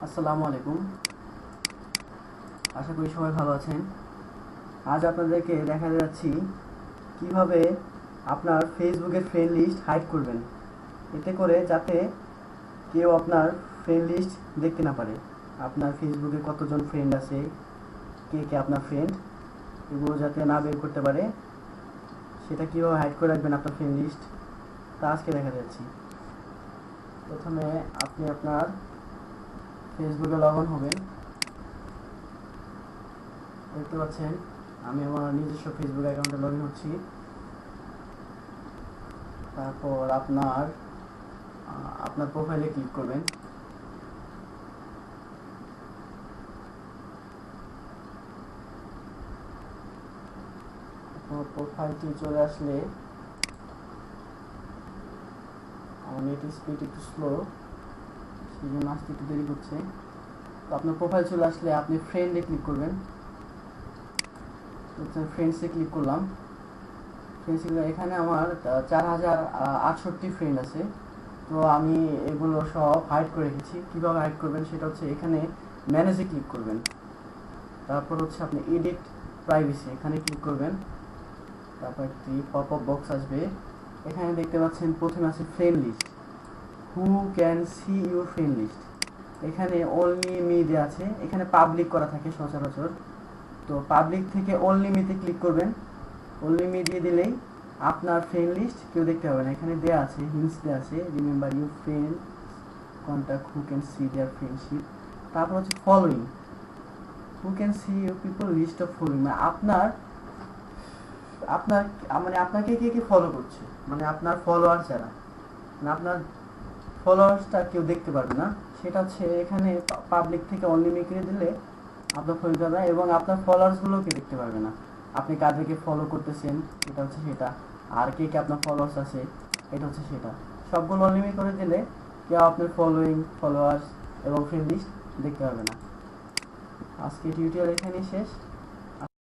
আসসালামু আলাইকুম। আশা করি সবাই ভালো আছেন। আজ আপনাদেরকে দেখা যাচ্ছি কিভাবে আপনার ফেসবুকের ফ্রেন্ড লিস্ট হাইড করবেন, এতে করে যাতে কেউ আপনার ফ্রেন্ড লিস্ট দেখতে না পারে। আপনার ফেসবুকে কতজন ফ্রেন্ড আছে, কে কে আপনার ফ্রেন্ড, এগুলো যাতে না বের করতে পারে, সেটা কীভাবে হাইড করে রাখবেন আপনার ফ্রেন্ড লিস্ট, তা আজকে দেখা যাচ্ছি। প্রথমে আপনি আপনার ফেসবুকে লগ ইন হবেন। দেখতে পাচ্ছেন আমি আমার নিজস্ব ফেসবুক অ্যাকাউন্টে লগ ইন হচ্ছি। তারপর আপনার প্রোফাইলে ক্লিক করবেন। প্রোফাইলটি চলে আসলে, আমার নেট স্পিড একটু স্লো, সেই জন্য আসতে একটু দেরি হচ্ছে। তো আপনার প্রোফাইল চলে আসলে আপনি ফ্রেন্ডে ক্লিক করবেন। ফ্রেন্ডসে ক্লিক করলাম। এখানে আমার 4068 ফ্রেন্ড আছে। তো আমি এগুলো সব হাইড করে রেখেছি। কীভাবে হাইড করবেন সেটা হচ্ছে, এখানে ম্যানেজে ক্লিক করবেন। তারপর হচ্ছে আপনি এডিট প্রাইভেসি, এখানে ক্লিক করবেন। তারপর একটি পপ আপ বক্স আসবে। এখানে দেখতে পাচ্ছেন প্রথমে আছে friend list, who can see your friend list. এখানে অনলি মি দেওয়া আছে, এখানে পাবলিক করা থাকে সচরাচর। তো পাবলিক থেকে অনলি মিতে ক্লিক করবেন। অনলি মি দিয়ে দিলেই আপনার ফ্রেন্ড লিস্ট কেউ দেখতে পাবে না। এখানে দেওয়া আছে, হিন্টস দেওয়া আছে, remember your friend, contact who can see their friendship. তারপর হচ্ছে following, who can see your people list of following, মানে আপনার আপনার মানে আপনাকে কে কে ফলো করছে, মানে আপনার ফলোয়ার যারা, মানে আপনার ফলোয়ার্সটা কেউ দেখতে পারবে না। সেটা হচ্ছে এখানে পাবলিক থেকে অনলি মি করে দিলে আপনার ফলো যাবে, এবং আপনার ফলোয়ার্সগুলোকে দেখতে পারবে না। আপনি কাদেরকে ফলো করতেছেন এটা হচ্ছে সেটা, আর কে কে আপনার ফলোয়ার্স আছে এটা হচ্ছে সেটা। সবগুলো অনলিমিট করে দিলে কেউ আপনার ফলোয়ার্স এবং ফ্রেন্ড লিস্ট দেখতে পারবে না। আজকে টিউটোরিয়াল এখানেই শেষ।